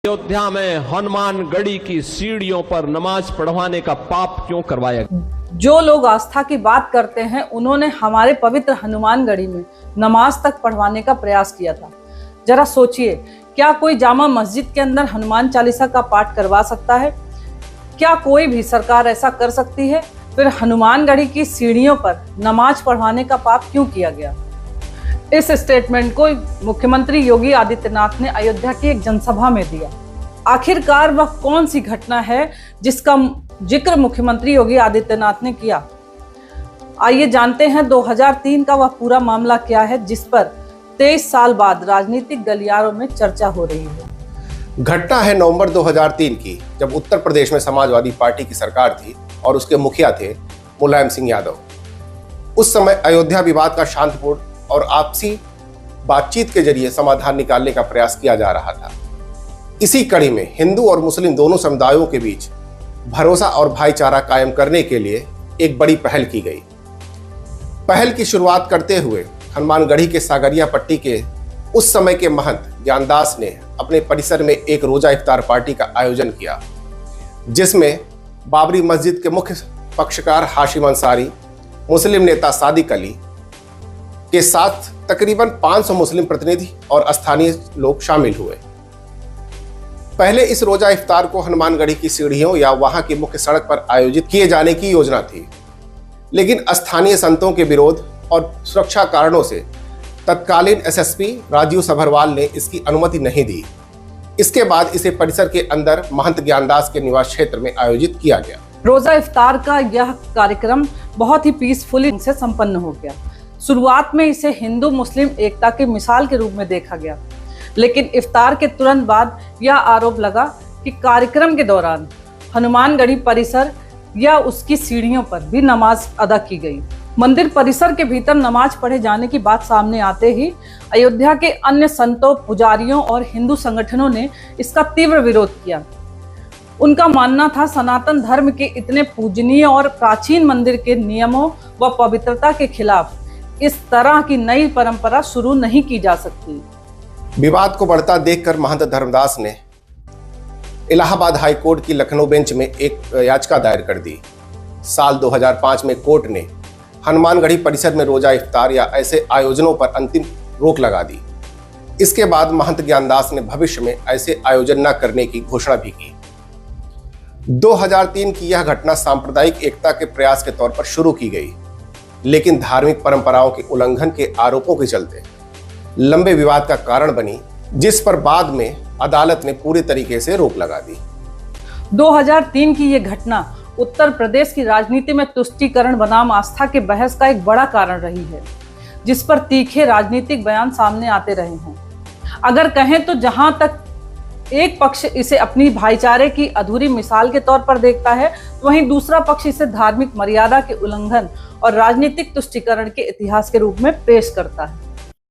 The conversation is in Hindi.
अयोध्या में हनुमानगढ़ी की सीढ़ियों पर नमाज पढ़वाने का पाप क्यों करवाया गया? जो लोग आस्था की बात करते हैं उन्होंने हमारे पवित्र हनुमानगढ़ी में नमाज तक पढ़वाने का प्रयास किया था। जरा सोचिए, क्या कोई जामा मस्जिद के अंदर हनुमान चालीसा का पाठ करवा सकता है? क्या कोई भी सरकार ऐसा कर सकती है? फिर हनुमानगढ़ी की सीढ़ियों पर नमाज पढ़वाने का पाप क्यों किया गया? इस स्टेटमेंट को मुख्यमंत्री योगी आदित्यनाथ ने अयोध्या की एक जनसभा में दिया। आखिरकार वह कौन सी घटना है जिसका जिक्र मुख्यमंत्री योगी आदित्यनाथ ने किया? आइए जानते हैं 2003 का वह पूरा मामला क्या है जिस पर 23 साल बाद राजनीतिक गलियारों में चर्चा हो रही है। घटना है नवंबर 2003 की, जब उत्तर प्रदेश में समाजवादी पार्टी की सरकार थी और उसके मुखिया थे मुलायम सिंह यादव। उस समय अयोध्या विवाद का शांतिपूर्ण और आपसी बातचीत के जरिए समाधान निकालने का प्रयास किया जा रहा था। इसी कड़ी में हिंदू और मुस्लिम दोनों समुदायों के बीच भरोसा और भाईचारा कायम करने के लिए एक बड़ी पहल की गई। पहल की शुरुआत करते हुए हनुमानगढ़ी के सागरिया पट्टी के उस समय के महंत ज्ञानदास ने अपने परिसर में एक रोजा इफ्तार पार्टी का आयोजन किया, जिसमें बाबरी मस्जिद के मुख्य पक्षकार हाशिम अंसारी, मुस्लिम नेता सादिक अली के साथ तकरीबन 500 मुस्लिम प्रतिनिधि और स्थानीय लोग शामिल हुए। पहले इस रोजा इफ्तार को हनुमानगढ़ी की सीढ़ियों या वहां की मुख्य सड़क पर आयोजित किए जाने की योजना थी, लेकिन स्थानीय संतों के विरोध और सुरक्षा कारणों से तत्कालीन एसएसपी राजीव सभरवाल ने इसकी अनुमति नहीं दी। इसके बाद इसे परिसर के अंदर महंत ज्ञानदास के निवास क्षेत्र में आयोजित किया गया। रोजा इफ्तार का यह कार्यक्रम बहुत ही पीसफुली से संपन्न हो गया। शुरुआत में इसे हिंदू मुस्लिम एकता की मिसाल के रूप में देखा गया, लेकिन इफ्तार के तुरंत बाद यह आरोप लगा कि कार्यक्रम के दौरान हनुमानगढ़ी परिसर या उसकी सीढ़ियों पर भी नमाज अदा की गई। मंदिर परिसर के भीतर नमाज पढ़े जाने की बात सामने आते ही अयोध्या के अन्य संतों, पुजारियों और हिंदू संगठनों ने इसका तीव्र विरोध किया। उनका मानना था, सनातन धर्म के इतने पूजनीय और प्राचीन मंदिर के नियमों व पवित्रता के खिलाफ इस तरह की नई परंपरा शुरू नहीं की जा सकती। विवाद को बढ़ता देखकर महंत धर्मदास ने इलाहाबाद हाई कोर्ट की लखनऊ बेंच में एक याचिका दायर कर दी। साल 2005 में कोर्ट ने हनुमानगढ़ी परिसर में रोजा इफ्तार या ऐसे आयोजनों पर अंतिम रोक लगा दी। इसके बाद महंत ज्ञानदास ने भविष्य में ऐसे आयोजन न करने की घोषणा भी की। 2003 की यह घटना सांप्रदायिक एकता के प्रयास के तौर पर शुरू की गई, लेकिन धार्मिक परंपराओं के उल्लंघन के आरोपों के चलते लंबे विवाद का कारण बनी, जिस पर बाद में अदालत ने पूरी तरीके से रोक लगा दी। 2003 की यह घटना उत्तर प्रदेश की राजनीति में तुष्टीकरण बनाम आस्था के बहस का एक बड़ा कारण रही है, जिस पर तीखे राजनीतिक बयान सामने आते रहे हैं। अगर कहें तो जहां तक एक पक्ष इसे अपनी भाईचारे की अधूरी मिसाल के तौर पर देखता है, वहीं दूसरा पक्ष इसे धार्मिक मर्यादा के उल्लंघन और राजनीतिक तुष्टीकरण के इतिहास के रूप में पेश करता है।